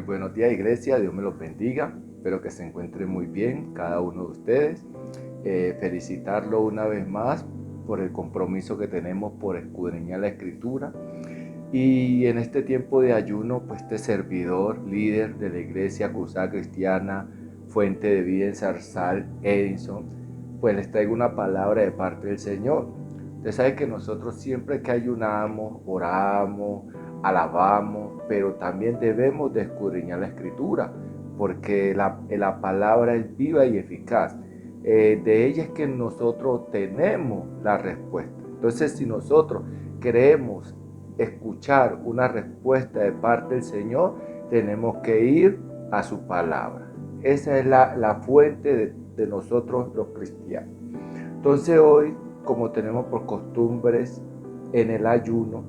buenos días, iglesia. Dios me los bendiga. Espero que se encuentren muy bien cada uno de ustedes. Felicitarlo una vez más por el compromiso que tenemos por escudriñar la Escritura. Y en este tiempo de ayuno, pues este servidor, líder de la Iglesia Cruzada Cristiana, Fuente de Vida en Zarzal, Edison, pues les traigo una palabra de parte del Señor. Usted sabe que nosotros siempre que ayunamos, oramos, alabamos, pero también debemos de escudriñar la Escritura, porque la palabra es viva y eficaz. De ella es que nosotros tenemos la respuesta. Entonces, si nosotros queremos escuchar una respuesta de parte del Señor, tenemos que ir a su palabra. Esa es la fuente de nosotros los cristianos. Entonces hoy, como tenemos por costumbres en el ayuno,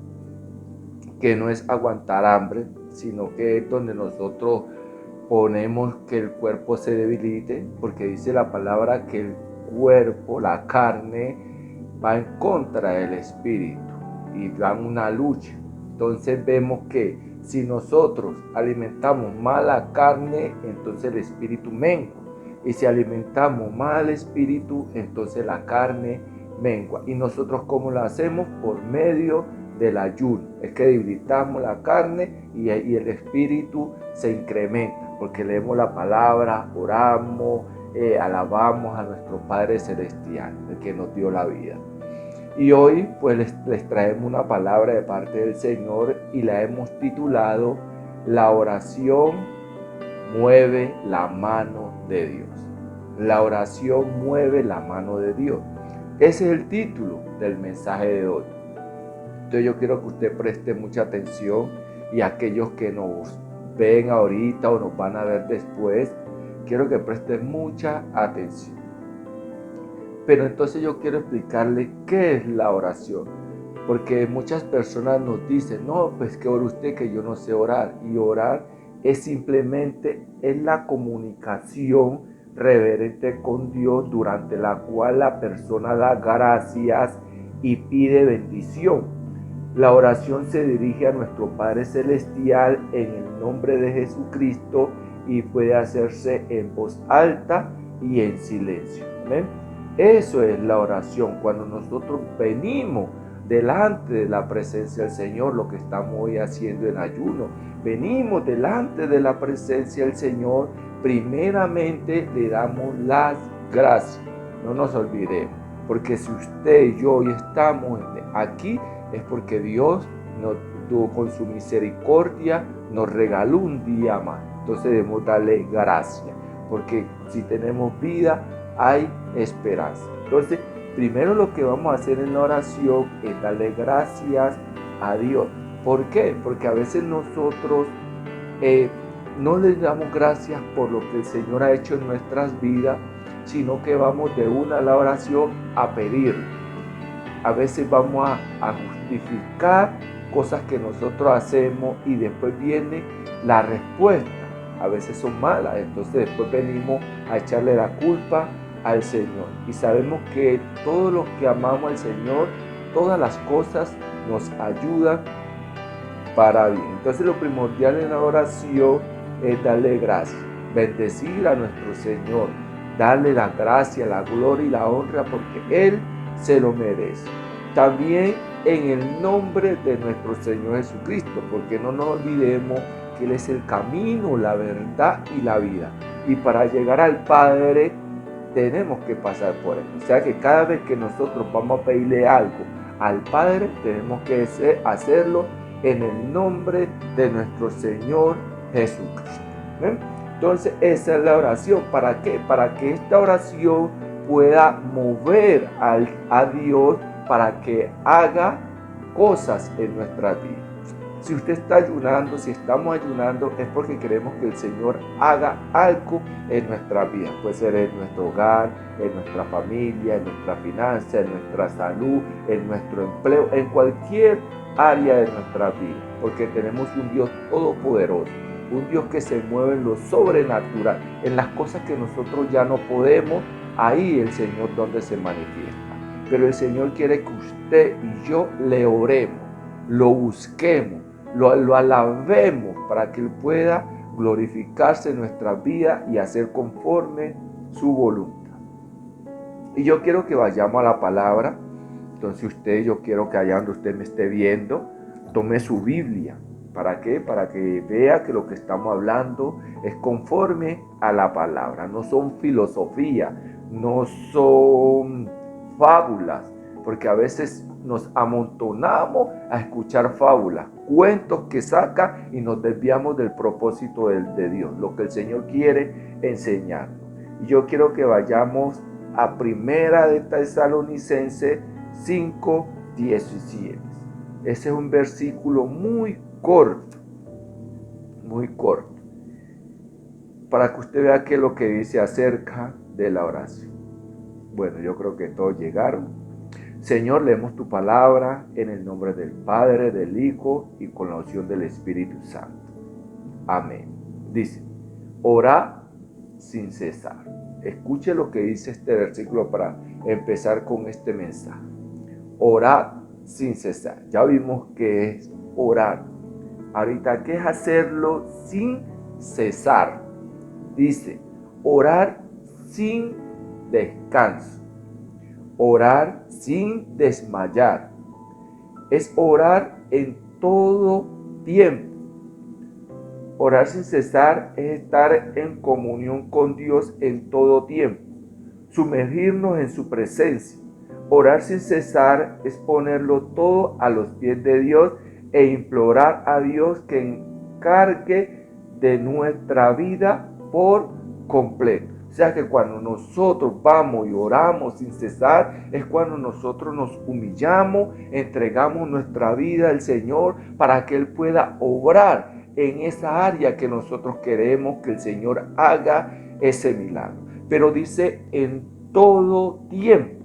que no es aguantar hambre, sino que es donde nosotros ponemos que el cuerpo se debilite, porque dice la palabra que el cuerpo, la carne, va en contra del espíritu y va en una lucha. Entonces vemos que si nosotros alimentamos mal la carne, entonces el espíritu mengua. Y si alimentamos mal el espíritu, entonces la carne mengua. ¿Y nosotros cómo lo hacemos? Por medio del ayuno. Es que debilitamos la carne y el espíritu se incrementa, porque leemos la palabra, oramos, alabamos a nuestro Padre Celestial, el que nos dio la vida. Y hoy pues les traemos una palabra de parte del Señor y la hemos titulado La oración mueve la mano de Dios. La oración mueve la mano de Dios. Ese es el título del mensaje de hoy. Entonces yo quiero que usted preste mucha atención, y aquellos que nos ven ahorita o nos van a ver después, quiero que presten mucha atención. Pero entonces yo quiero explicarle qué es la oración, porque muchas personas nos dicen, no, pues que ore usted, que yo no sé orar. Y orar es simplemente la comunicación reverente con Dios, durante la cual la persona da gracias y pide bendición. La oración se dirige a nuestro Padre Celestial en el nombre de Jesucristo y puede hacerse en voz alta y en silencio. ¿Amén? Eso es la oración, cuando nosotros venimos delante de la presencia del Señor, lo que estamos hoy haciendo en ayuno. Venimos delante de la presencia del Señor, primeramente le damos las gracias. No nos olvidemos, porque si usted y yo hoy estamos aquí, es porque Dios con su misericordia nos regaló un día más. Entonces debemos darle gracias, porque si tenemos vida hay esperanza. Entonces primero lo que vamos a hacer en la oración es darle gracias a Dios. ¿Por qué? Porque a veces nosotros no le damos gracias por lo que el Señor ha hecho en nuestras vidas, sino que vamos de una a la oración a pedir. A veces vamos a justificar cosas que nosotros hacemos y después viene la respuesta. A veces son malas, entonces después venimos a echarle la culpa al Señor. Y sabemos que todos los que amamos al Señor, todas las cosas nos ayudan para bien. Entonces lo primordial en la oración es darle gracias, bendecir a nuestro Señor, darle la gracia, la gloria y la honra, porque Él se lo merece. También en el nombre de nuestro Señor Jesucristo, porque no nos olvidemos que Él es el camino, la verdad y la vida. Y para llegar al Padre tenemos que pasar por Él. O sea que cada vez que nosotros vamos a pedirle algo al Padre, tenemos que hacerlo en el nombre de nuestro Señor Jesucristo. ¿Ven? Entonces esa es la oración. ¿Para qué? Para que esta oración pueda mover a Dios para que haga cosas en nuestra vida. Si usted está ayunando, si estamos ayunando, es porque queremos que el Señor haga algo en nuestra vida. Puede ser en nuestro hogar, en nuestra familia, en nuestra finanza, en nuestra salud, en nuestro empleo, en cualquier área de nuestra vida. Porque tenemos un Dios todopoderoso, un Dios que se mueve en lo sobrenatural, en las cosas que nosotros ya no podemos. Ahí el Señor donde se manifiesta. Pero el Señor quiere que usted y yo le oremos, lo busquemos, lo alabemos para que Él pueda glorificarse en nuestra vida y hacer conforme su voluntad. Y yo quiero que vayamos a la palabra. Entonces yo quiero que allá donde usted me esté viendo, tome su Biblia. ¿Para qué? Para que vea que lo que estamos hablando es conforme a la palabra. No son filosofía, no son fábulas, porque a veces nos amontonamos a escuchar fábulas, cuentos que saca y nos desviamos del propósito de Dios, lo que el Señor quiere enseñarnos. Y yo quiero que vayamos a Primera de Tesalonicenses 5:17. Ese es un versículo muy corto, para que usted vea qué es lo que dice acerca de la oración. Bueno, yo creo que todos llegaron. Señor, leemos tu palabra en el nombre del Padre, del Hijo y con la unción del Espíritu Santo. Amén. Dice, orad sin cesar. Escuche lo que dice este versículo para empezar con este mensaje. Orad sin cesar. Ya vimos que es orar. Ahorita, ¿qué es hacerlo sin cesar? Dice, orar sin descanso. Orar sin desmayar. Es orar en todo tiempo. Orar sin cesar es estar en comunión con Dios en todo tiempo. Sumergirnos en su presencia. Orar sin cesar es ponerlo todo a los pies de Dios e implorar a Dios que encargue de nuestra vida por completo. O sea que cuando nosotros vamos y oramos sin cesar, es cuando nosotros nos humillamos, entregamos nuestra vida al Señor para que Él pueda obrar en esa área que nosotros queremos que el Señor haga ese milagro. Pero dice en todo tiempo.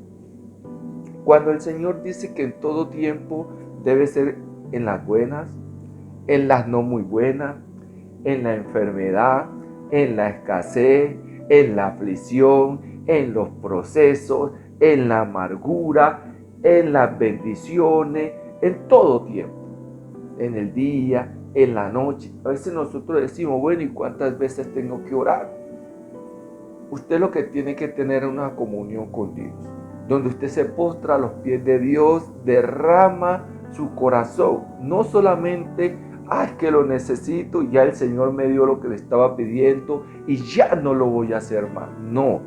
Cuando el Señor dice que en todo tiempo debe ser en las buenas, en las no muy buenas, en la enfermedad, en la escasez, en la aflicción, en los procesos, en la amargura, en las bendiciones, en todo tiempo, en el día, en la noche. A veces nosotros decimos, bueno, ¿y cuántas veces tengo que orar? Usted lo que tiene que tener es una comunión con Dios, donde usted se postra a los pies de Dios, derrama su corazón, no solamente es que lo necesito y ya el Señor me dio lo que le estaba pidiendo y ya no lo voy a hacer más. No,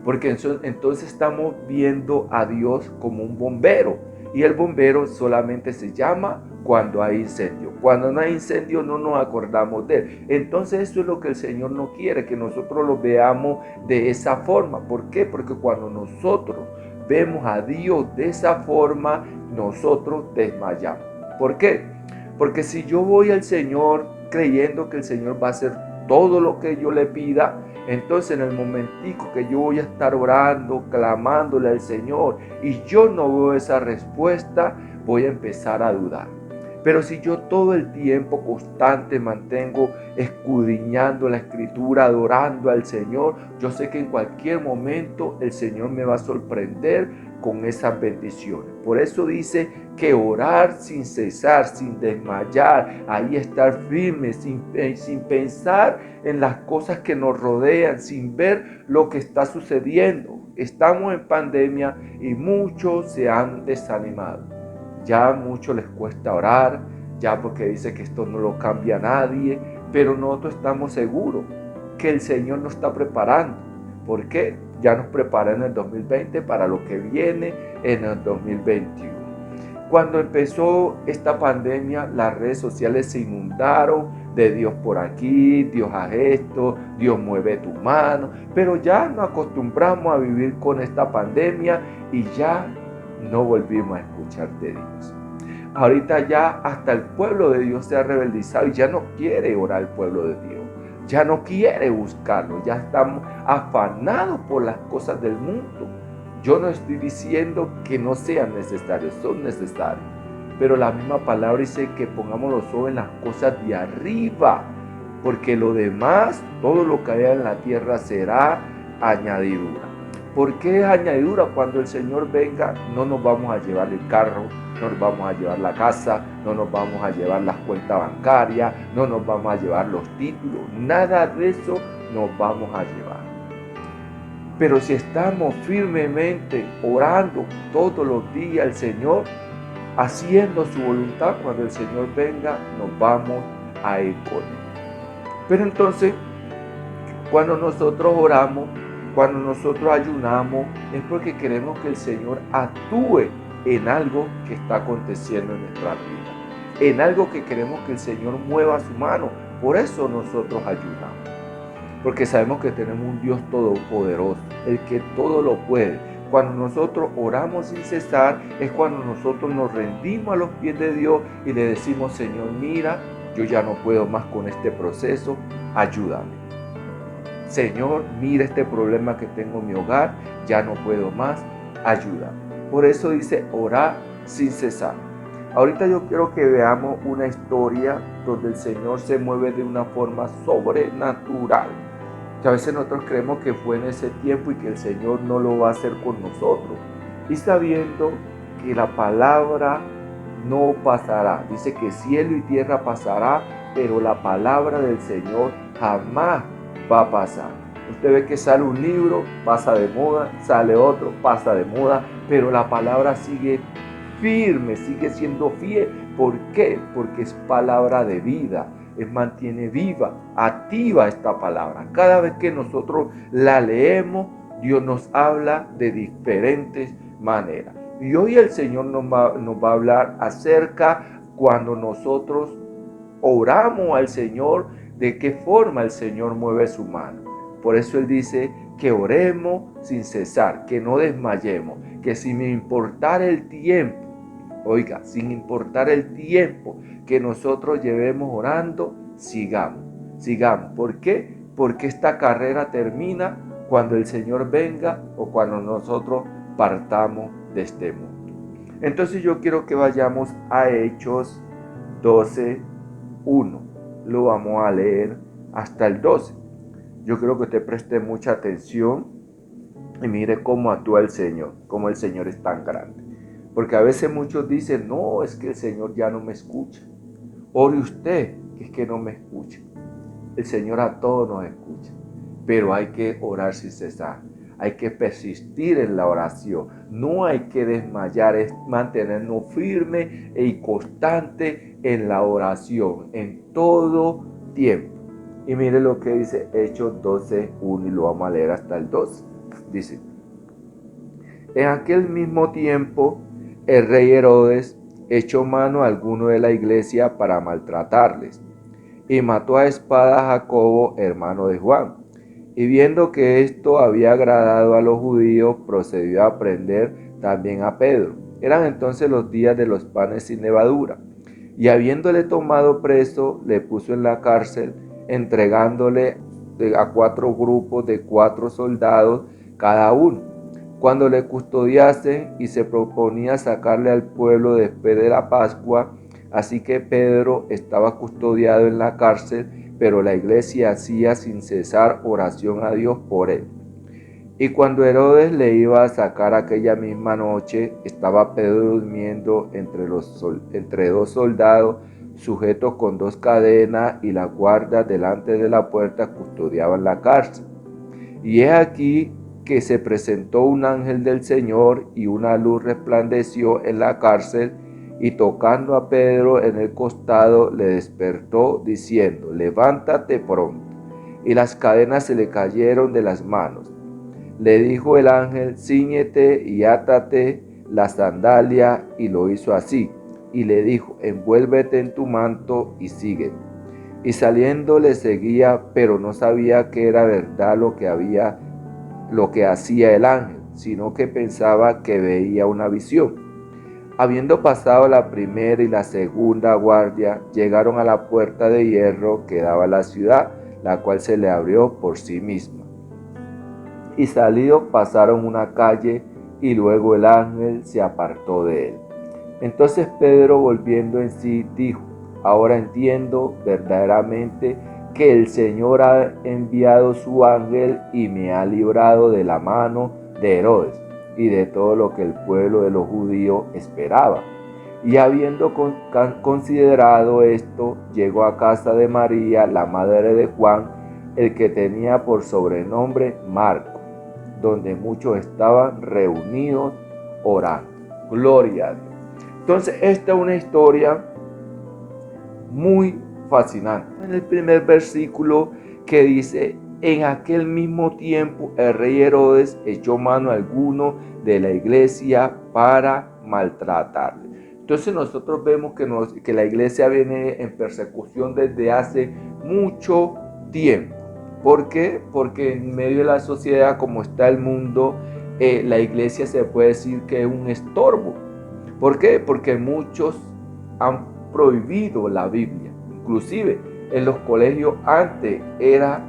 porque entonces estamos viendo a Dios como un bombero y el bombero solamente se llama cuando hay incendio. Cuando no hay incendio no nos acordamos de él. Entonces eso es lo que el Señor no quiere, que nosotros lo veamos de esa forma. ¿Por qué? Porque cuando nosotros vemos a Dios de esa forma, nosotros desmayamos. ¿Por qué? Porque si yo voy al Señor creyendo que el Señor va a hacer todo lo que yo le pida, entonces en el momentico que yo voy a estar orando, clamándole al Señor y yo no veo esa respuesta, voy a empezar a dudar. Pero si yo todo el tiempo constante mantengo escudriñando la Escritura, adorando al Señor, yo sé que en cualquier momento el Señor me va a sorprender con esas bendiciones. Por eso dice que orar sin cesar, sin desmayar, ahí estar firme, sin pensar en las cosas que nos rodean, sin ver lo que está sucediendo. Estamos en pandemia y muchos se han desanimado. Ya a muchos les cuesta orar, ya porque dice que esto no lo cambia nadie, pero nosotros estamos seguros que el Señor nos está preparando. ¿Por qué? Ya nos prepara en el 2020 para lo que viene en el 2021. Cuando empezó esta pandemia, las redes sociales se inundaron de Dios por aquí, Dios a esto, Dios mueve tu mano, pero ya nos acostumbramos a vivir con esta pandemia y ya no volvimos a escuchar de Dios. Ahorita ya hasta el pueblo de Dios se ha rebeldizado y ya no quiere orar el pueblo de Dios. Ya no quiere buscarlo. Ya estamos afanados por las cosas del mundo. Yo no estoy diciendo que no sean necesarios, son necesarios. Pero la misma palabra dice que pongamos los ojos en las cosas de arriba. Porque lo demás, todo lo que haya en la tierra será añadidura. ¿Por qué es añadidura? Cuando el Señor venga, no nos vamos a llevar el carro, no nos vamos a llevar la casa, no nos vamos a llevar las cuentas bancarias, no nos vamos a llevar los títulos, nada de eso nos vamos a llevar. Pero si estamos firmemente orando todos los días al Señor, haciendo su voluntad, cuando el Señor venga, nos vamos a ir con Él. Pero entonces, cuando nosotros oramos, cuando nosotros ayunamos, es porque queremos que el Señor actúe en algo que está aconteciendo en nuestra vida, en algo que queremos que el Señor mueva su mano. Por eso nosotros ayunamos, porque sabemos que tenemos un Dios todopoderoso, el que todo lo puede. Cuando nosotros oramos sin cesar, es cuando nosotros nos rendimos a los pies de Dios y le decimos: Señor, mira, yo ya no puedo más con este proceso, ayúdame. Señor, mira este problema que tengo en mi hogar, ya no puedo más, ayúdame. Por eso dice orar sin cesar. Ahorita yo quiero que veamos una historia donde el Señor se mueve de una forma sobrenatural. Que a veces nosotros creemos que fue en ese tiempo y que el Señor no lo va a hacer con nosotros. Y sabiendo que la palabra no pasará. Dice que cielo y tierra pasará, pero la palabra del Señor jamás va a pasar. Usted ve que sale un libro, pasa de moda, sale otro, pasa de moda, pero la palabra sigue firme, sigue siendo fiel. ¿Por qué? Porque es palabra de vida. Mantiene viva, activa esta palabra. Cada vez que nosotros la leemos, Dios nos habla de diferentes maneras. Y hoy el Señor nos va a hablar acerca cuando nosotros oramos al Señor, de qué forma el Señor mueve su mano. Por eso Él dice que oremos sin cesar, que no desmayemos, que sin importar el tiempo, oiga, sin importar el tiempo que nosotros llevemos orando, sigamos. ¿Por qué? Porque esta carrera termina cuando el Señor venga o cuando nosotros partamos de este mundo. Entonces yo quiero que vayamos a Hechos 12:1. Lo vamos a leer hasta el 12. Yo quiero que usted preste mucha atención y mire cómo actúa el Señor, cómo el Señor es tan grande. Porque a veces muchos dicen: no, es que el Señor ya no me escucha. Ore usted, que es que no me escucha. El Señor a todos nos escucha, pero hay que orar sin cesar. Hay que persistir en la oración. No hay que desmayar, es mantenernos firme y constante en la oración, en todo tiempo. Y mire lo que dice Hechos 12:1 y lo vamos a leer hasta el 12. Dice: en aquel mismo tiempo, el rey Herodes echó mano a alguno de la iglesia para maltratarles, y mató a espada a Jacobo, hermano de Juan. Y viendo que esto había agradado a los judíos, procedió a prender también a Pedro. Eran entonces los días de los panes sin levadura. Y habiéndole tomado preso, le puso en la cárcel, entregándole a 4 grupos de 4 soldados cada uno, cuando le custodiasen, y se proponía sacarle al pueblo después de la Pascua. Así que Pedro estaba custodiado en la cárcel, pero la iglesia hacía sin cesar oración a Dios por él. Y cuando Herodes le iba a sacar aquella misma noche, estaba Pedro durmiendo entre 2 soldados, sujetos con 2 cadenas, y la guardia delante de la puerta custodiaban la cárcel. Y he aquí que se presentó un ángel del Señor, y una luz resplandeció en la cárcel, y tocando a Pedro en el costado, le despertó, diciendo: levántate pronto. Y las cadenas se le cayeron de las manos. Le dijo el ángel: cíñete y átate la sandalia, y lo hizo así. Y le dijo: envuélvete en tu manto y sígueme. Y saliendo le seguía, pero no sabía que era verdad lo que hacía el ángel, sino que pensaba que veía una visión. Habiendo pasado la primera y la segunda guardia, llegaron a la puerta de hierro que daba a la ciudad, la cual se le abrió por sí misma. Y salidos pasaron una calle, y luego el ángel se apartó de él. Entonces Pedro, volviendo en sí, dijo: ahora entiendo verdaderamente que el Señor ha enviado su ángel y me ha librado de la mano de Herodes y de todo lo que el pueblo de los judíos esperaba, Y habiendo considerado esto, llegó a casa de María, la madre de Juan, el que tenía por sobrenombre Marco, donde muchos estaban reunidos orando. Gloria a Dios. Entonces, esta es una historia muy fascinante. En el primer versículo que dice: en aquel mismo tiempo el rey Herodes echó mano a alguno de la iglesia para maltratarle. Entonces nosotros vemos que la iglesia viene en persecución desde hace mucho tiempo. ¿Por qué? Porque en medio de la sociedad, como está el mundo, la iglesia se puede decir que es un estorbo. ¿Por qué? Porque muchos han prohibido la Biblia. Inclusive en los colegios antes era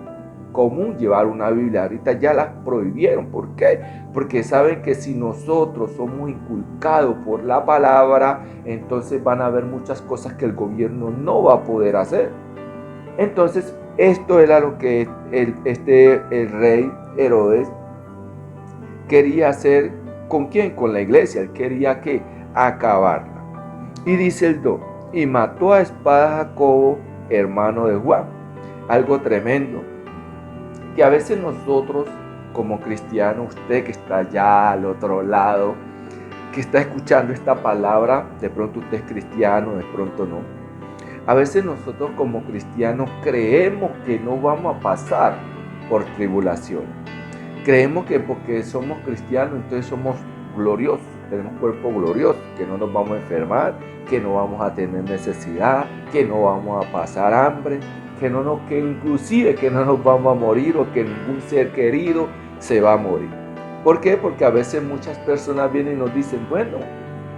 común llevar una Biblia, ahorita ya las prohibieron. ¿Por qué? Porque saben que si nosotros somos inculcados por la palabra, entonces van a haber muchas cosas que el gobierno no va a poder hacer. Entonces esto era lo que el rey Herodes quería hacer. ¿Con quién? Con la iglesia. Él quería que acabarla. Y dice el 2: y mató a espada a Jacobo, hermano de Juan. Algo tremendo, que a veces nosotros como cristianos, usted que está allá al otro lado, que está escuchando esta palabra, de pronto usted es cristiano, de pronto no. A veces nosotros como cristianos creemos que no vamos a pasar por tribulaciones. Creemos que porque somos cristianos entonces somos gloriosos, tenemos cuerpo glorioso, que no nos vamos a enfermar, que no vamos a tener necesidad, que no vamos a pasar hambre, que inclusive que no nos vamos a morir, o que ningún ser querido se va a morir. ¿Por qué? Porque a veces muchas personas vienen y nos dicen: bueno,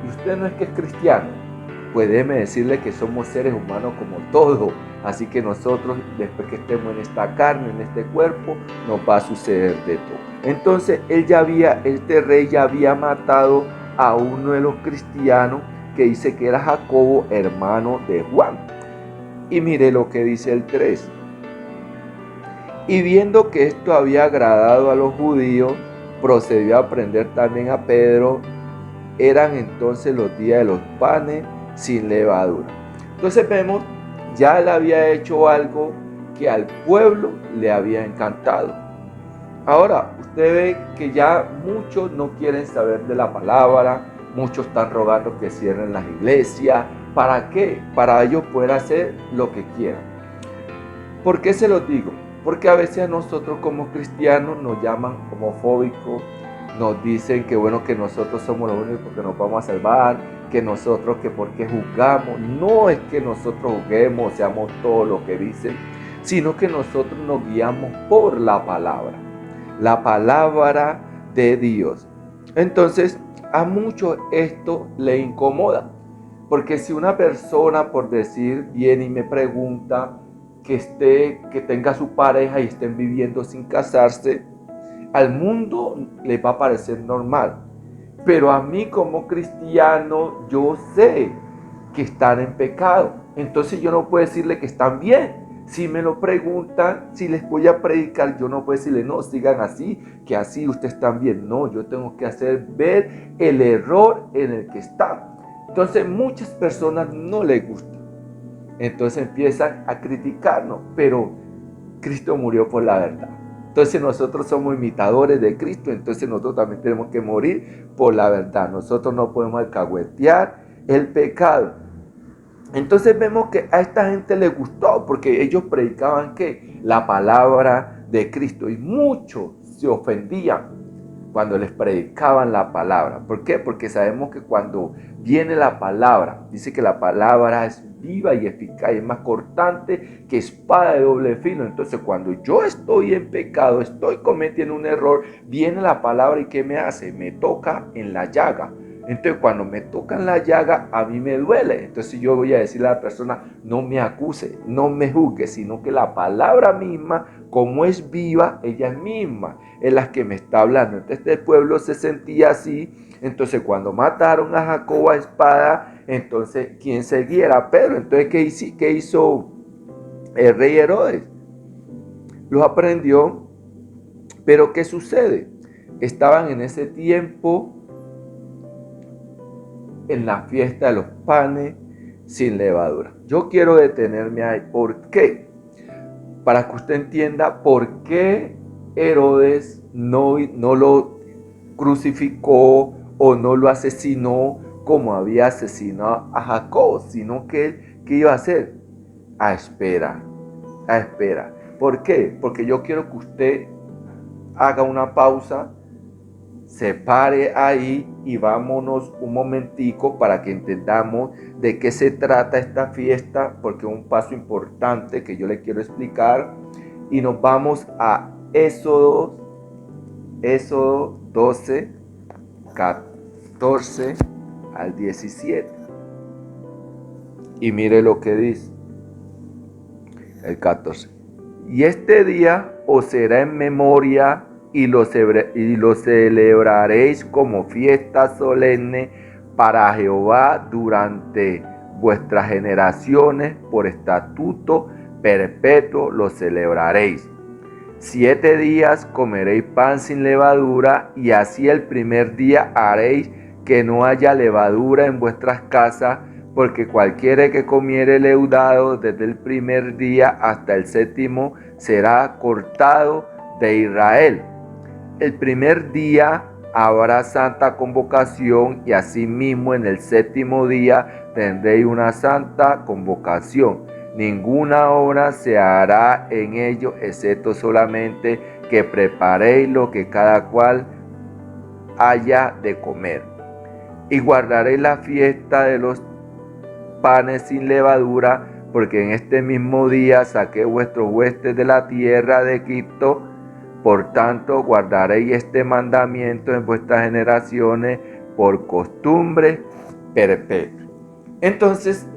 ¿y usted no es que es cristiano? Pues déjeme decirle que somos seres humanos como todos. Así que nosotros, después que estemos en esta carne, en este cuerpo, nos va a suceder de todo. Entonces, este rey ya había matado a uno de los cristianos, que dice que era Jacobo, hermano de Juan. Y mire lo que dice el 3. Y viendo que esto había agradado a los judíos, procedió a prender también a Pedro. Eran entonces los días de los panes sin levadura. Entonces vemos, ya él había hecho algo que al pueblo le había encantado. Ahora, usted ve que ya muchos no quieren saber de la palabra, muchos están rogando que cierren las iglesias. ¿Para qué? Para ellos poder hacer lo que quieran. ¿Por qué se los digo? Porque a veces a nosotros como cristianos nos llaman homofóbicos, nos dicen que bueno, que nosotros somos los únicos que nos vamos a salvar, que nosotros que porque juzgamos. No es que nosotros juzguemos, seamos todo lo que dicen, sino que nosotros nos guiamos por la palabra de Dios. Entonces, a muchos esto le incomoda, porque si una persona, por decir, viene y me pregunta que tenga su pareja y estén viviendo sin casarse, al mundo le va a parecer normal, pero a mí como cristiano yo sé que están en pecado, entonces yo no puedo decirle que están bien. Si me lo preguntan, si les voy a predicar, yo no puedo decirle: no, sigan así, que así ustedes están bien. No, yo tengo que hacer ver el error en el que están. Entonces muchas personas no les gusta, entonces empiezan a criticarnos, pero Cristo murió por la verdad. Entonces nosotros somos imitadores de Cristo, entonces nosotros también tenemos que morir por la verdad. Nosotros no podemos alcahuetear el pecado. Entonces vemos que a esta gente les gustó, porque ellos predicaban que la palabra de Cristo, y muchos se ofendían cuando les predicaban la palabra. ¿Por qué? Porque sabemos que cuando viene la palabra, dice que la palabra es viva y eficaz, y es más cortante que espada de doble filo. Entonces cuando yo estoy en pecado, estoy cometiendo un error, viene la palabra y ¿qué me hace? Me toca en la llaga. Entonces cuando me toca en la llaga, a mí me duele. Entonces yo voy a decirle a la persona: no me acuse, no me juzgue, sino que la palabra misma, como es viva, ella misma es la que me está hablando. Entonces el pueblo se sentía así. Entonces cuando mataron a Jacobo a espada, entonces ¿quién seguía? Era Pedro. Entonces ¿qué hizo el rey Herodes? Los aprendió. Pero ¿qué sucede? Estaban en ese tiempo en la fiesta de los panes sin levadura. Yo quiero detenerme ahí. ¿Por qué? Para que usted entienda por qué Herodes no lo crucificó o no lo asesinó como había asesinado a Jacob, sino que él, ¿qué iba a hacer? A esperar, a esperar. ¿Por qué? Porque yo quiero que usted haga una pausa, se pare ahí y vámonos un momentico para que entendamos de qué se trata esta fiesta, porque es un paso importante que yo le quiero explicar. Y nos vamos a Éxodo 12, 14 al 17. Y mire lo que dice el 14. Y este día os será en memoria y lo celebraréis como fiesta solemne para Jehová durante vuestras generaciones, por estatuto perpetuo lo celebraréis. 7 días comeréis pan sin levadura, y así el primer día haréis que no haya levadura en vuestras casas, porque cualquiera que comiere leudado desde el primer día hasta el 7º será cortado de Israel. El primer día habrá santa convocación, y asimismo en el 7º día tendréis una santa convocación. Ninguna obra se hará en ello, excepto solamente que preparéis lo que cada cual haya de comer. Y guardaréis la fiesta de los panes sin levadura, porque en este mismo día saqué vuestros huestes de la tierra de Egipto. Por tanto, guardaréis este mandamiento en vuestras generaciones por costumbre perpetua. Entonces,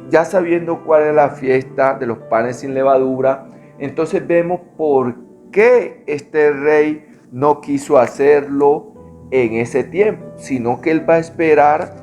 ya sabiendo cuál es la fiesta de los panes sin levadura, entonces vemos por qué este rey no quiso hacerlo en ese tiempo, sino que él va a esperar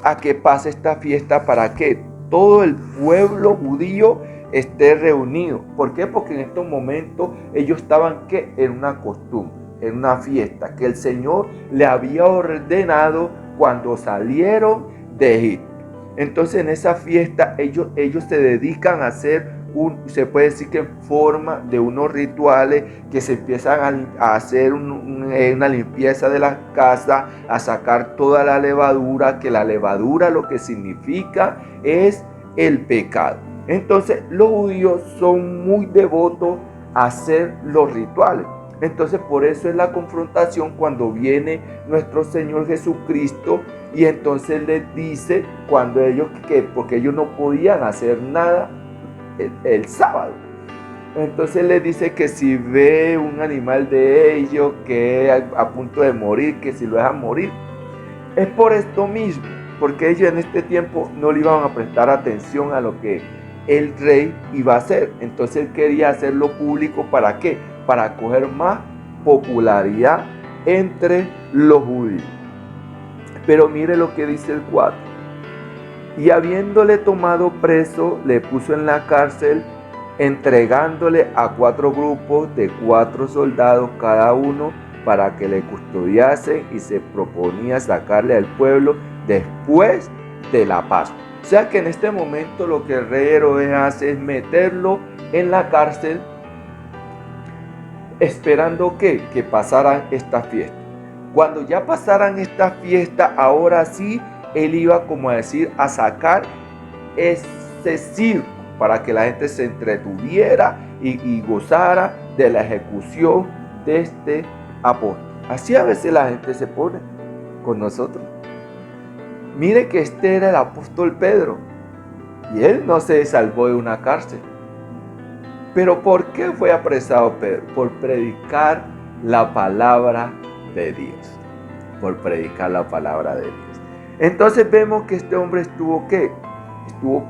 a que pase esta fiesta para que todo el pueblo judío esté reunido. ¿Por qué? Porque en estos momentos ellos estaban en una costumbre, en una fiesta que el Señor le había ordenado cuando salieron de Egipto. Entonces en esa fiesta ellos se dedican a hacer se puede decir que en forma de unos rituales que se empiezan a hacer una limpieza de la casa, a sacar toda la levadura, que la levadura lo que significa es el pecado. Entonces los judíos son muy devotos a hacer los rituales. Entonces por eso es la confrontación cuando viene nuestro Señor Jesucristo, y entonces les dice cuando porque ellos no podían hacer nada el sábado. Entonces les dice que si ve un animal de ellos que es a punto de morir, que si lo dejan morir. Es por esto mismo, porque ellos en este tiempo no le iban a prestar atención a lo que el rey iba a hacer. Entonces él quería hacerlo público. ¿Para qué? Para coger más popularidad entre los judíos. Pero mire lo que dice el 4. Y habiéndole tomado preso, le puso en la cárcel, entregándole a 4 grupos de 4 soldados cada uno, para que le custodiasen, y se proponía sacarle al pueblo después de la Pascua. O sea que en este momento lo que el rey Herodes hace es meterlo en la cárcel, esperando que pasaran esta fiesta. Cuando ya pasaran esta fiesta, ahora sí, él iba, como a decir, a sacar ese circo para que la gente se entretuviera y gozara de la ejecución de este apóstol. Así a veces la gente se pone con nosotros. Mire que este era el apóstol Pedro, y él no se salvó de una cárcel. Pero ¿por qué fue apresado Pedro? Por predicar la palabra de Dios. Por predicar la palabra de Dios. Entonces vemos que este hombre estuvo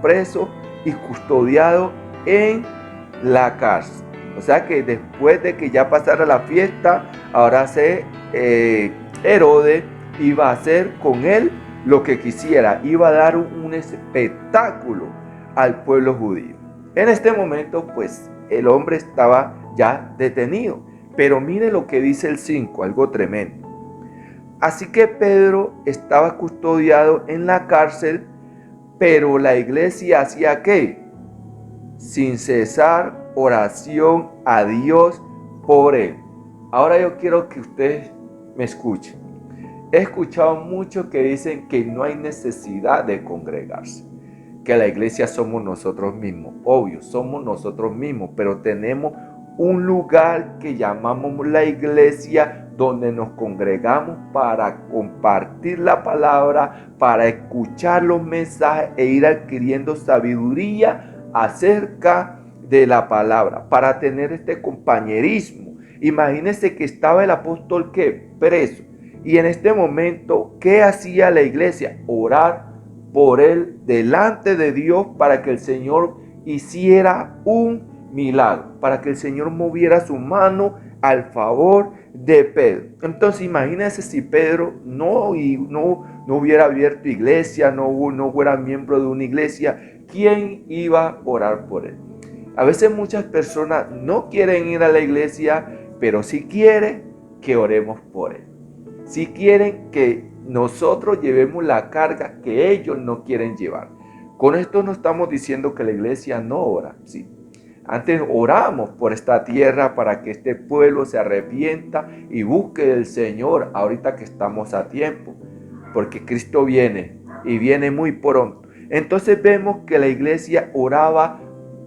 preso y custodiado en la cárcel. O sea que después de que ya pasara la fiesta, ahora Herodes iba a hacer con él lo que quisiera. Iba a dar un espectáculo al pueblo judío. En este momento, pues, el hombre estaba ya detenido. Pero mire lo que dice el 5, algo tremendo. Así que Pedro estaba custodiado en la cárcel, pero la iglesia hacía ¿qué? Sin cesar oración a Dios por él. Ahora yo quiero que ustedes me escuchen. He escuchado mucho que dicen que no hay necesidad de congregarse, que la iglesia somos nosotros mismos. Obvio, somos nosotros mismos, pero tenemos un lugar que llamamos la iglesia, donde nos congregamos para compartir la palabra, para escuchar los mensajes e ir adquiriendo sabiduría acerca de la palabra, para tener este compañerismo. Imagínense que estaba el apóstol ¿qué? Preso. Y en este momento, ¿qué hacía la iglesia? Orar por él delante de Dios para que el Señor hiciera un milagro, para que el Señor moviera su mano al favor de Pedro. Entonces imagínense si Pedro no hubiera abierto iglesia, no fuera miembro de una iglesia, ¿quién iba a orar por él? A veces muchas personas no quieren ir a la iglesia, pero sí quieren que oremos por él. Sí quieren que nosotros llevemos la carga que ellos no quieren llevar. Con esto no estamos diciendo que la iglesia no ora, sí. Antes oramos por esta tierra para que este pueblo se arrepienta y busque del Señor ahorita que estamos a tiempo, porque Cristo viene y viene muy pronto. Entonces vemos que la iglesia oraba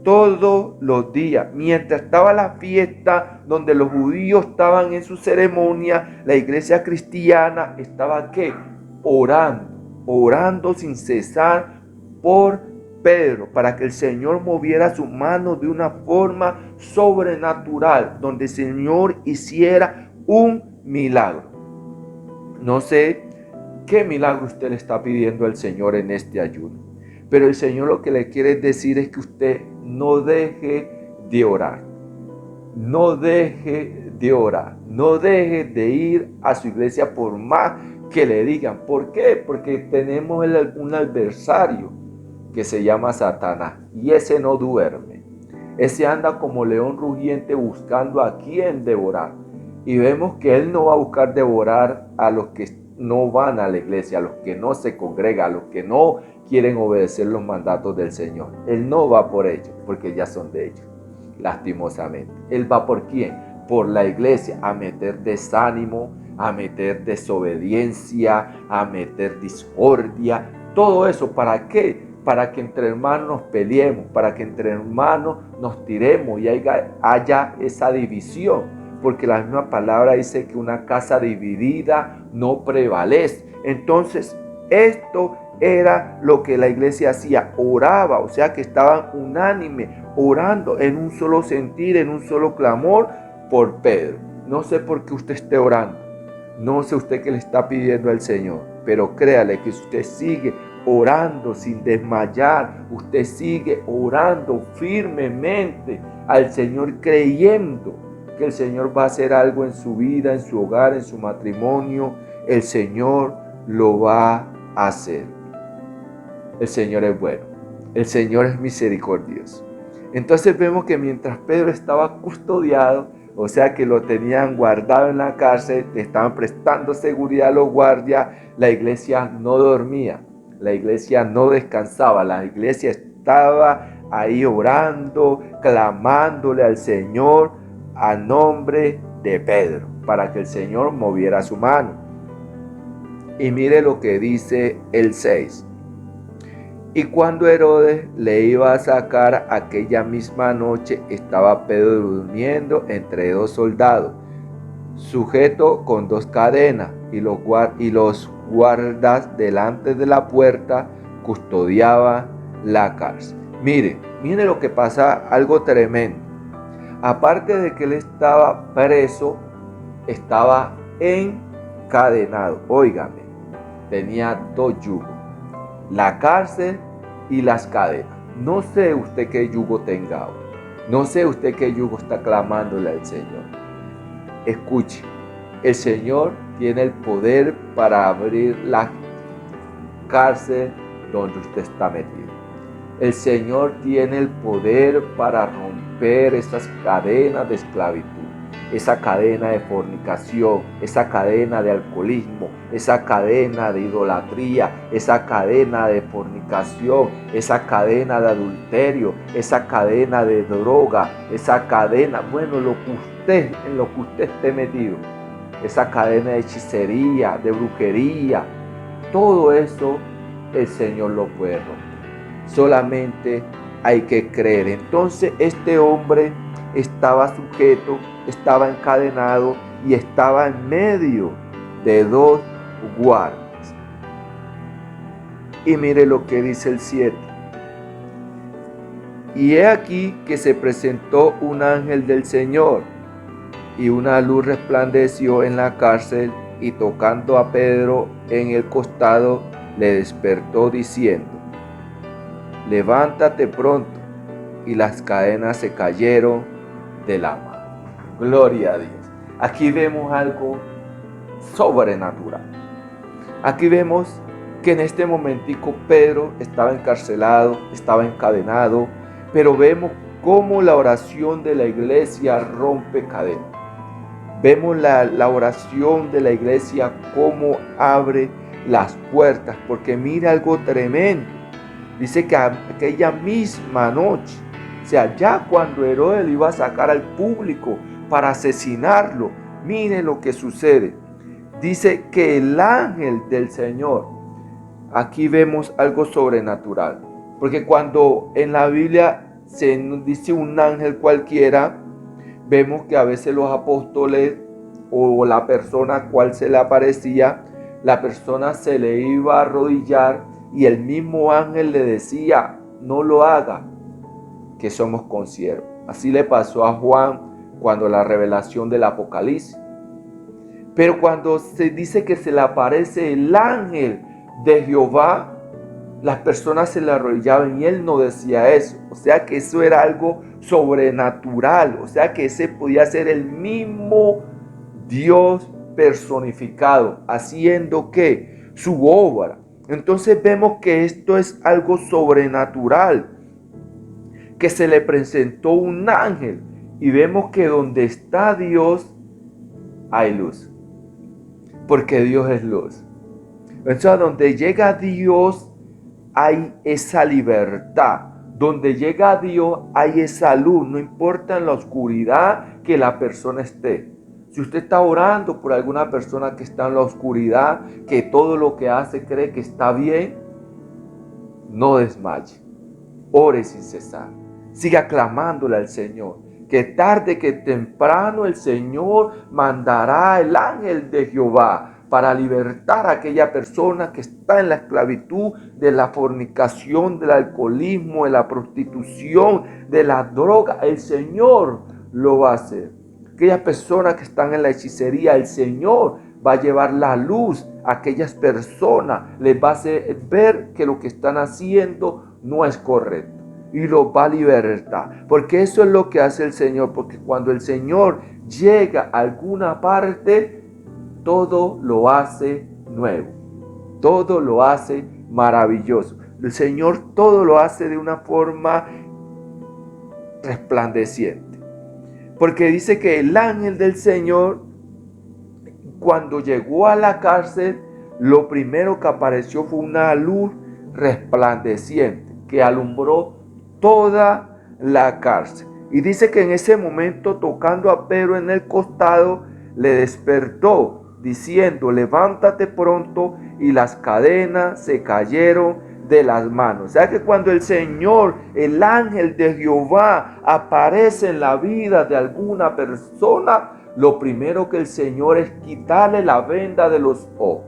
todos los días. Mientras estaba la fiesta donde los judíos estaban en su ceremonia, la iglesia cristiana estaba ¿qué? Orando sin cesar por Pedro, para que el Señor moviera su mano de una forma sobrenatural, donde el Señor hiciera un milagro. No sé qué milagro usted le está pidiendo al Señor en este ayuno, pero el Señor lo que le quiere decir es que usted no deje de orar. No deje de orar. No deje de ir a su iglesia por más que le digan. ¿Por qué? Porque tenemos un adversario que se llama Satanás, y ese no duerme. Ese anda como león rugiente buscando a quien devorar. Y vemos que él no va a buscar devorar a los que no van a la iglesia, a los que no se congregan, a los que no quieren obedecer los mandatos del Señor. Él no va por ellos, porque ya son de ellos, lastimosamente. Él va por quién? Por la iglesia, a meter desánimo, a meter desobediencia, a meter discordia. Todo eso, ¿para qué? Para que entre hermanos nos peleemos, para que entre hermanos nos tiremos y haya esa división, porque la misma palabra dice que una casa dividida no prevalece. Entonces, esto era lo que la iglesia hacía, oraba, o sea que estaban unánime, orando en un solo sentir, en un solo clamor por Pedro. No sé por qué usted esté orando, no sé usted qué le está pidiendo al Señor, pero créale que si usted sigue orando sin desmayar, usted sigue orando firmemente al Señor, creyendo que el Señor va a hacer algo en su vida, en su hogar, en su matrimonio, el Señor lo va a hacer. El Señor es bueno, el Señor es misericordioso. Entonces vemos que mientras Pedro estaba custodiado, o sea que lo tenían guardado en la cárcel, le estaban prestando seguridad a los guardias, la iglesia no dormía. La iglesia no descansaba, la iglesia estaba ahí orando, clamándole al Señor a nombre de Pedro, para que el Señor moviera su mano. Y mire lo que dice el 6. Y cuando Herodes le iba a sacar aquella misma noche, estaba Pedro durmiendo entre dos soldados, sujeto con dos cadenas, y los guardas delante de la puerta custodiaban la cárcel. Mire lo que pasa, algo tremendo. Aparte de que él estaba preso, estaba encadenado. Óigame, tenía dos yugos, la cárcel y las cadenas. No sé usted qué yugo tenga hoy. No sé usted qué yugo está clamándole al Señor. Escuche, el Señor tiene el poder para abrir la cárcel donde usted está metido. El Señor tiene el poder para romper esas cadenas de esclavitud. esa cadena de fornicación, esa cadena de alcoholismo, esa cadena de idolatría, esa cadena de fornicación, esa cadena de adulterio, esa cadena de droga, esa cadena, bueno, en lo que usted esté metido, esa cadena de hechicería, de brujería, todo eso el Señor lo puede romper. Solamente hay que creer. Entonces este hombre estaba sujeto, estaba encadenado y estaba en medio de dos guardias. Y mire lo que dice el 7. Y he aquí que se presentó un ángel del Señor, y una luz resplandeció en la cárcel, y tocando a Pedro en el costado, le despertó diciendo: levántate pronto. Y las cadenas se cayeron de la mano. Gloria a Dios. Aquí vemos algo sobrenatural. Aquí vemos que en este momentico Pedro estaba encarcelado, estaba encadenado, pero vemos cómo la oración de la iglesia rompe cadenas. Vemos la oración de la iglesia cómo abre las puertas, porque mira algo tremendo. Dice que aquella misma noche, o sea, ya cuando Herodes lo iba a sacar al público para asesinarlo, mire lo que sucede. Dice que el ángel del Señor, aquí vemos algo sobrenatural, porque cuando en la Biblia se dice un ángel cualquiera, vemos que a veces los apóstoles o la persona a cual se le aparecía, la persona se le iba a arrodillar y el mismo ángel le decía: no lo haga, que somos consiervos. Así le pasó a Juan cuando la revelación del Apocalipsis. Pero cuando se dice que se le aparece el ángel de Jehová, las personas se le arrodillaban y él no decía eso. O sea que eso era algo sobrenatural. O sea que ese podía ser el mismo Dios personificado, haciendo ¿qué? Su obra. Entonces vemos que esto es algo sobrenatural, que se le presentó un ángel y vemos que donde está Dios hay luz, porque Dios es luz. Entonces donde llega Dios hay esa libertad, donde llega Dios hay esa luz, no importa en la oscuridad que la persona esté. Si usted está orando por alguna persona que está en la oscuridad, que todo lo que hace cree que está bien, no desmaye. Ore sin cesar. Siga clamándole al Señor. Que tarde que temprano el Señor mandará el ángel de Jehová para libertar a aquella persona que está en la esclavitud de la fornicación, del alcoholismo, de la prostitución, de la droga. El Señor lo va a hacer. Aquellas personas que están en la hechicería, el Señor va a llevar la luz a aquellas personas, les va a hacer ver que lo que están haciendo no es correcto y los va a libertar, porque eso es lo que hace el Señor, porque cuando el Señor llega a alguna parte, todo lo hace nuevo, todo lo hace maravilloso. El Señor todo lo hace de una forma resplandeciente. Porque dice que el ángel del Señor, cuando llegó a la cárcel, lo primero que apareció fue una luz resplandeciente que alumbró toda la cárcel. Y dice que en ese momento, tocando a Pedro en el costado, le despertó diciendo: levántate pronto, y las cadenas se cayeron de las manos. O sea que cuando el Señor, el ángel de Jehová, aparece en la vida de alguna persona, lo primero que el Señor es quitarle la venda de los ojos.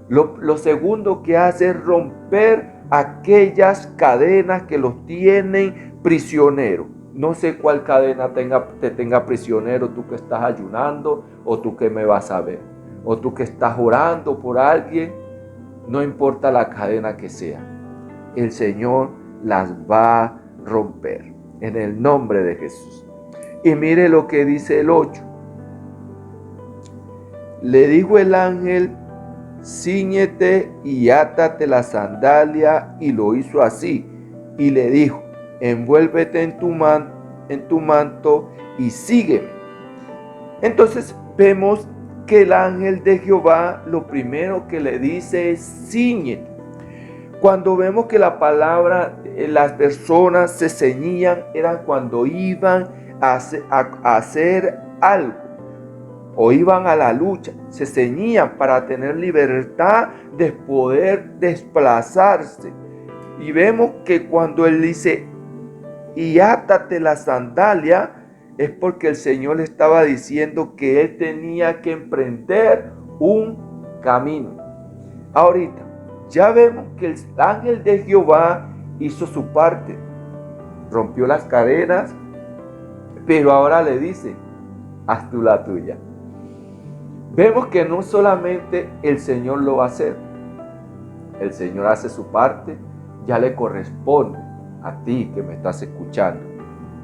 Lo segundo que hace es romper aquellas cadenas que los tienen prisioneros. No sé cuál cadena te tenga prisionero, tú que estás ayunando, o tú que me vas a ver, o tú que estás orando por alguien. No importa la cadena que sea, el Señor las va a romper en el nombre de Jesús. Y mire lo que dice el 8. Le dijo el ángel: cíñete y átate la sandalia, y lo hizo así. Y le dijo: envuélvete en tu manto y sígueme. Entonces vemos que el ángel de Jehová lo primero que le dice es ciñete. Cuando vemos que la palabra, las personas se ceñían, era cuando iban a hacer algo o iban a la lucha, se ceñían para tener libertad de poder desplazarse. Y vemos que cuando él dice, y átate la sandalia, es porque el Señor le estaba diciendo que él tenía que emprender un camino. Ahorita, ya vemos que el ángel de Jehová hizo su parte, rompió las cadenas, pero ahora le dice, haz tú la tuya. Vemos que no solamente el Señor lo va a hacer, el Señor hace su parte, ya le corresponde a ti que me estás escuchando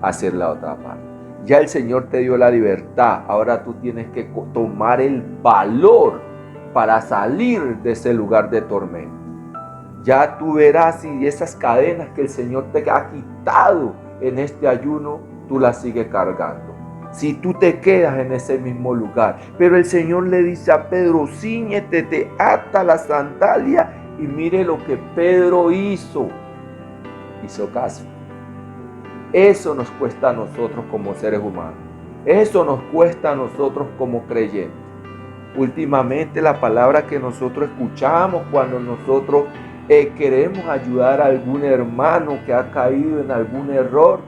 hacer la otra parte. Ya el Señor te dio la libertad, ahora tú tienes que tomar el valor para salir de ese lugar de tormento. Ya tú verás si esas cadenas que el Señor te ha quitado en este ayuno, tú las sigues cargando. Si tú te quedas en ese mismo lugar. Pero el Señor le dice a Pedro, cíñete, te ata la sandalia. Y mire lo que Pedro hizo. Hizo caso. Eso nos cuesta a nosotros como seres humanos. Eso nos cuesta a nosotros como creyentes. Últimamente la palabra que nosotros escuchamos cuando nosotros queremos ayudar a algún hermano que ha caído en algún error,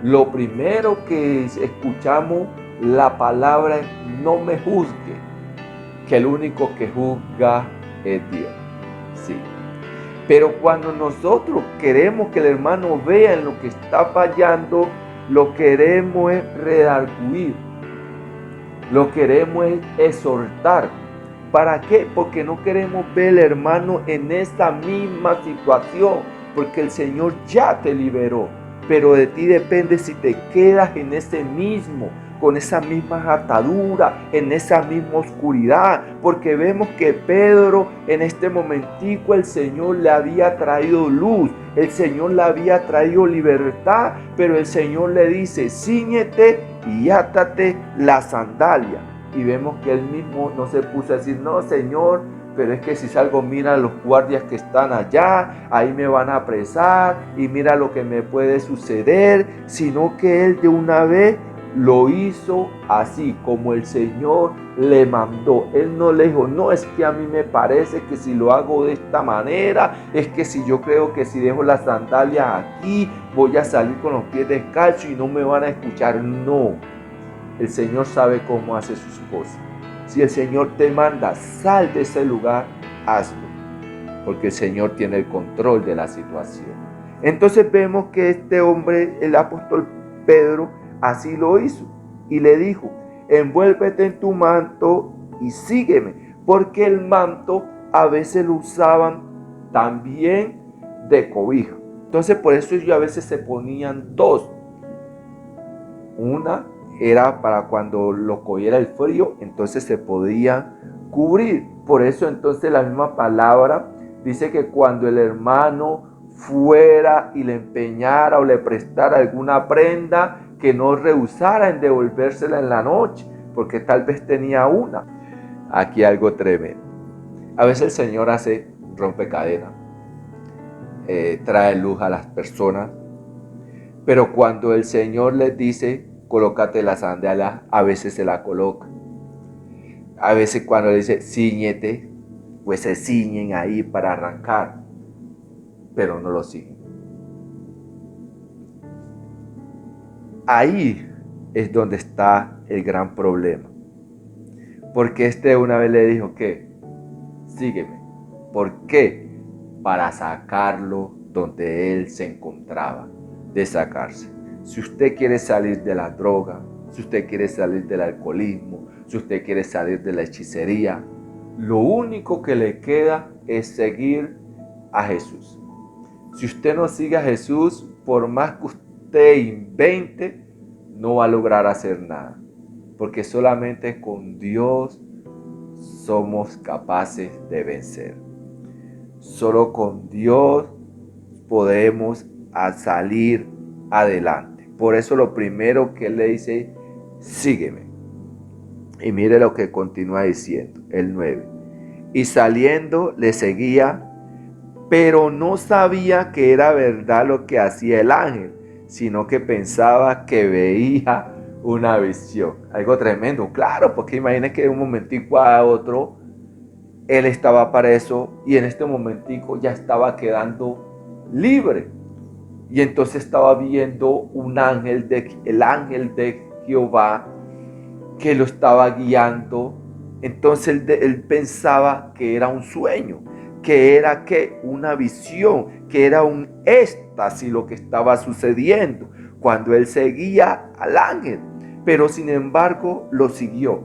lo primero que escuchamos la palabra es no me juzgue, que el único que juzga es Dios. Sí. Pero cuando nosotros queremos que el hermano vea en lo que está fallando, lo queremos es redarguir, lo queremos es exhortar. ¿Para qué? Porque no queremos ver al hermano en esta misma situación, porque el Señor ya te liberó, pero de ti depende si te quedas en ese mismo, con esa misma atadura, en esa misma oscuridad, porque vemos que Pedro en este momentico el Señor le había traído luz, el Señor le había traído libertad, pero el Señor le dice, cíñete y átate la sandalia. Y vemos que él mismo no se puso a decir, no Señor, pero es que si salgo, mira los guardias que están allá, ahí me van a apresar y mira lo que me puede suceder, sino que él de una vez lo hizo así como el Señor le mandó. Él no le dijo, no, es que a mí me parece que si lo hago de esta manera, es que si yo creo que si dejo las sandalias aquí, voy a salir con los pies descalzos y no me van a escuchar. No, el Señor sabe cómo hace sus cosas. Si el Señor te manda, sal de ese lugar, hazlo, porque el Señor tiene el control de la situación. Entonces vemos que este hombre, el apóstol Pedro, así lo hizo y le dijo, envuélvete en tu manto y sígueme, porque el manto a veces lo usaban también de cobijo. Entonces por eso ellos a veces se ponían dos. Una era para cuando lo cogiera el frío, entonces se podía cubrir. Por eso entonces la misma palabra dice que cuando el hermano fuera y le empeñara o le prestara alguna prenda, que no rehusara en devolvérsela en la noche, porque tal vez tenía una. Aquí algo tremendo. A veces el Señor rompe cadenas, trae luz a las personas, pero cuando el Señor les dice, colócate la sandalia, a veces se la coloca. A veces cuando le dice, cíñete, pues se ciñen ahí para arrancar, pero no lo siguen. Ahí es donde está el gran problema. Porque una vez le dijo que, sígueme. ¿Por qué? Para sacarlo donde él se encontraba, de sacarse. Si usted quiere salir de la droga, si usted quiere salir del alcoholismo, si usted quiere salir de la hechicería, lo único que le queda es seguir a Jesús. Si usted no sigue a Jesús, por más que usted invente, no va a lograr hacer nada. Porque solamente con Dios somos capaces de vencer. Solo con Dios podemos salir adelante. Por eso lo primero que Él le dice, sígueme. Y mire lo que continúa diciendo, el 9. Y saliendo le seguía, pero no sabía que era verdad lo que hacía el ángel, sino que pensaba que veía una visión. Algo tremendo, claro, porque imagínense que de un momentico a otro él estaba preso y en este momentico ya estaba quedando libre. Y entonces estaba viendo el ángel de Jehová que lo estaba guiando. Entonces él pensaba que era un sueño, que era una visión, que era un éxtasis lo que estaba sucediendo cuando él seguía al ángel. Pero sin embargo lo siguió,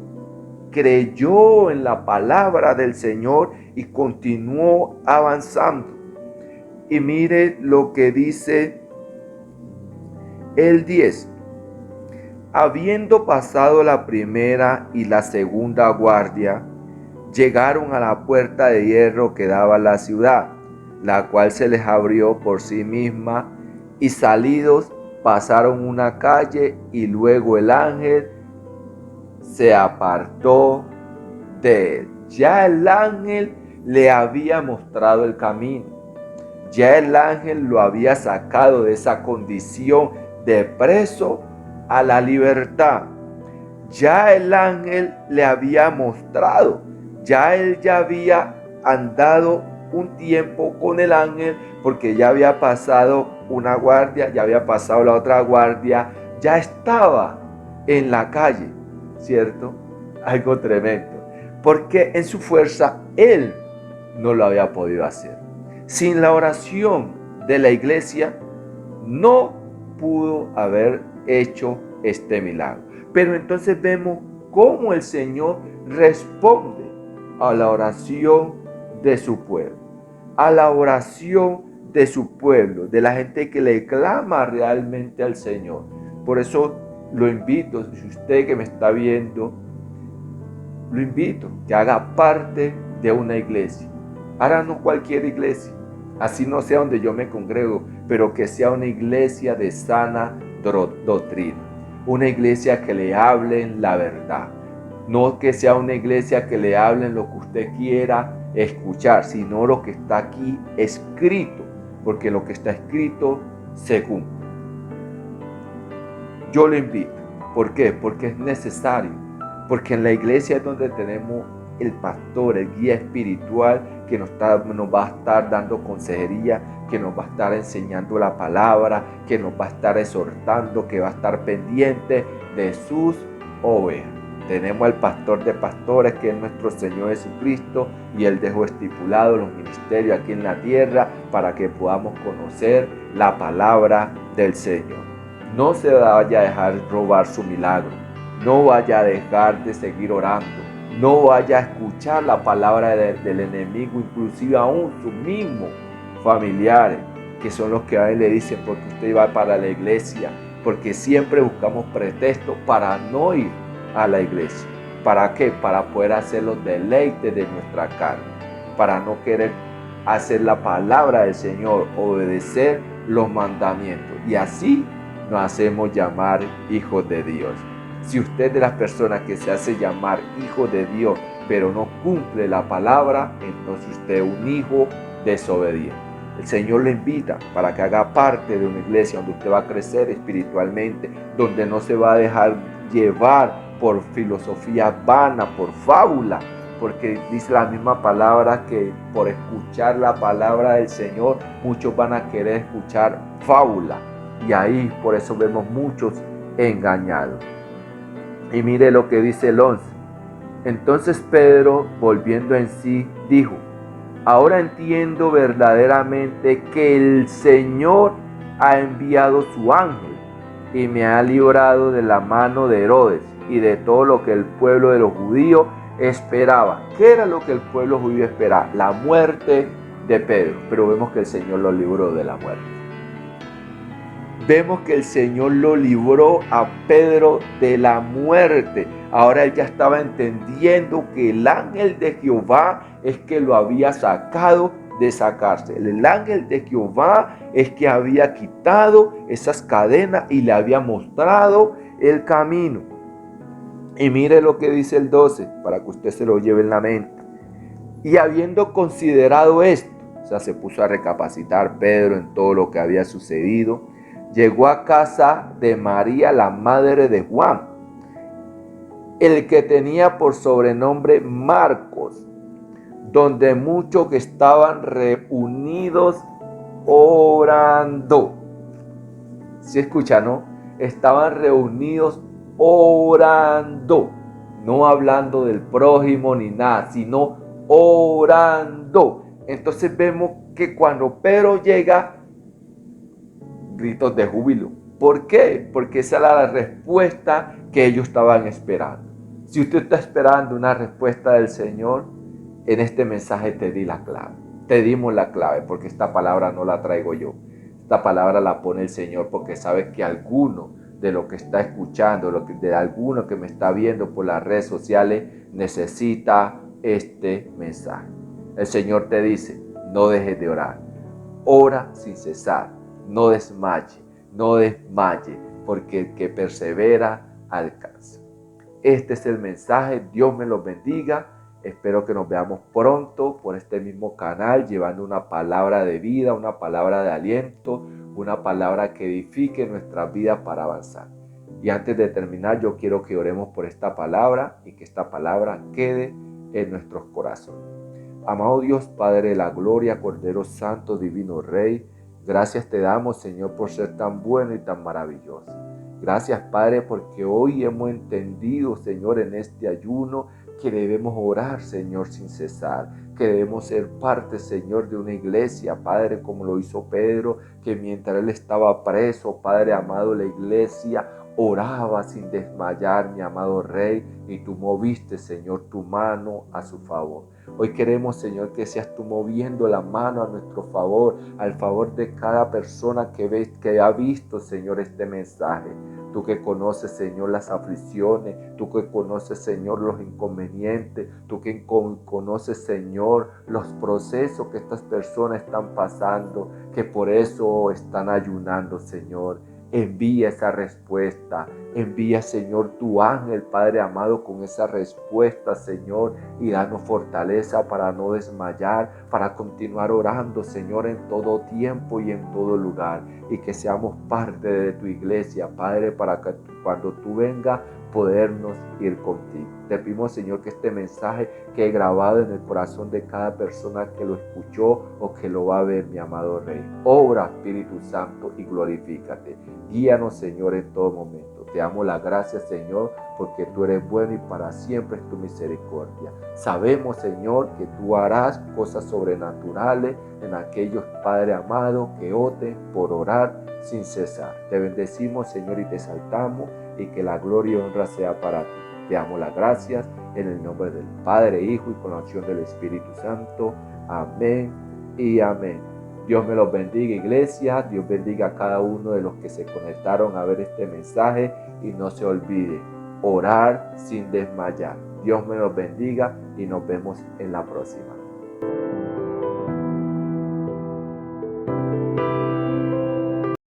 creyó en la palabra del Señor y continuó avanzando. Y mire lo que dice el 10. Habiendo pasado la primera y la segunda guardia, llegaron a la puerta de hierro que daba a la ciudad, la cual se les abrió por sí misma, y salidos pasaron una calle, y luego el ángel se apartó de él. Ya el ángel le había mostrado el camino. Ya el ángel lo había sacado de esa condición de preso a la libertad. Ya el ángel le había mostrado. Ya él ya había andado un tiempo con el ángel, porque ya había pasado una guardia, ya había pasado la otra guardia, ya estaba en la calle, ¿cierto? Algo tremendo, porque en su fuerza él no lo había podido hacer. Sin la oración de la iglesia no pudo haber hecho este milagro. Pero entonces vemos cómo el Señor responde a la oración de su pueblo, a la oración de su pueblo, de la gente que le clama realmente al Señor. Por eso lo invito, si usted que me está viendo, lo invito que haga parte de una iglesia. Ahora no cualquier iglesia, así no sea donde yo me congrego, pero que sea una iglesia de sana doctrina, una iglesia que le hablen la verdad, no que sea una iglesia que le hablen lo que usted quiera escuchar, sino lo que está aquí escrito, porque lo que está escrito se cumple. Yo lo invito. ¿Por qué? Porque es necesario, porque en la iglesia es donde tenemos el pastor, el guía espiritual que nos va a estar dando consejería, que nos va a estar enseñando la palabra, que nos va a estar exhortando, que va a estar pendiente de sus ovejas. Tenemos al pastor de pastores, que es nuestro Señor Jesucristo, y Él dejó estipulado los ministerios aquí en la tierra para que podamos conocer la palabra del Señor. No se vaya a dejar robar su milagro, no vaya a dejar de seguir orando, no vaya a escuchar la palabra del enemigo, inclusive aún sus mismos familiares, que son los que a él le dicen porque usted va para la iglesia, porque siempre buscamos pretextos para no ir a la iglesia. ¿Para qué? Para poder hacer los deleites de nuestra carne, para no querer hacer la palabra del Señor, obedecer los mandamientos, y así nos hacemos llamar hijos de Dios. Si usted es de las personas que se hace llamar hijo de Dios, pero no cumple la palabra, entonces usted es un hijo desobediente. El Señor le invita para que haga parte de una iglesia donde usted va a crecer espiritualmente, donde no se va a dejar llevar por filosofía vana, por fábula, porque dice la misma palabra que por escuchar la palabra del Señor, muchos van a querer escuchar fábula. Y ahí por eso vemos muchos engañados. Y mire lo que dice el 11. Entonces Pedro, volviendo en sí, dijo: ahora entiendo verdaderamente que el Señor ha enviado su ángel y me ha librado de la mano de Herodes y de todo lo que el pueblo de los judíos esperaba. ¿Qué era lo que el pueblo judío esperaba? La muerte de Pedro. Pero vemos que el Señor lo libró de la muerte. Vemos que el Señor lo libró a Pedro de la muerte. Ahora él ya estaba entendiendo que el ángel de Jehová es que lo había sacado de esa cárcel. El ángel de Jehová es que había quitado esas cadenas y le había mostrado el camino. Y mire lo que dice el 12, para que usted se lo lleve en la mente. Y habiendo considerado esto, o sea, se puso a recapacitar Pedro en todo lo que había sucedido, llegó a casa de María, la madre de Juan, el que tenía por sobrenombre Marcos, donde muchos que estaban reunidos orando. ¿Sí escucha, no? Estaban reunidos orando, no hablando del prójimo ni nada, sino orando. Entonces vemos que cuando Pedro llega, gritos de júbilo. ¿Por qué? Porque esa era la respuesta que ellos estaban esperando. Si usted está esperando una respuesta del Señor, en este mensaje te di la clave. Te dimos la clave, porque esta palabra no la traigo yo. Esta palabra la pone el Señor porque sabe que alguno de lo que está escuchando, de alguno que me está viendo por las redes sociales, necesita este mensaje. El Señor te dice, no dejes de orar. Ora sin cesar, no desmaye, porque el que persevera alcanza. Este es el mensaje, Dios me los bendiga. Espero que nos veamos pronto por este mismo canal, llevando una palabra de vida, una palabra de aliento, una palabra que edifique nuestra vida para avanzar. Y antes de terminar, yo quiero que oremos por esta palabra y que esta palabra quede en nuestros corazones. Amado Dios, Padre de la gloria, Cordero Santo, Divino Rey, gracias te damos, Señor, por ser tan bueno y tan maravilloso. Gracias, Padre, porque hoy hemos entendido, Señor, en este ayuno, que debemos orar, Señor, sin cesar, que debemos ser parte, Señor, de una iglesia, Padre, como lo hizo Pedro, que mientras él estaba preso, Padre amado, la iglesia oraba sin desmayar, mi amado Rey, y tú moviste, Señor, tu mano a su favor. Hoy queremos, Señor, que seas tú moviendo la mano a nuestro favor, al favor de cada persona que ha visto, Señor, este mensaje. Tú que conoces, Señor, las aflicciones, tú que conoces, Señor, los inconvenientes, tú que conoces, Señor, los procesos que estas personas están pasando, que por eso están ayunando, Señor. Envía esa respuesta, envía, Señor, tu ángel, Padre amado, con esa respuesta, Señor, y danos fortaleza para no desmayar, para continuar orando, Señor, en todo tiempo y en todo lugar, y que seamos parte de tu iglesia, Padre, para que cuando tú vengas, podernos ir contigo. Te pedimos, Señor, que este mensaje quede grabado en el corazón de cada persona que lo escuchó o que lo va a ver, mi amado Rey. Obra, Espíritu Santo, y glorifícate. Guíanos, Señor, en todo momento. Te damos las gracias, Señor, porque tú eres bueno y para siempre es tu misericordia. Sabemos, Señor, que tú harás cosas sobrenaturales en aquellos, Padre amado, que oten por orar sin cesar. Te bendecimos, Señor, y te exaltamos, y que la gloria y honra sea para ti. Te damos las gracias en el nombre del Padre, Hijo y con la unción del Espíritu Santo. Amén y amén. Dios me los bendiga, iglesia. Dios bendiga a cada uno de los que se conectaron a ver este mensaje, y no se olvide, orar sin desmayar. Dios me los bendiga y nos vemos en la próxima.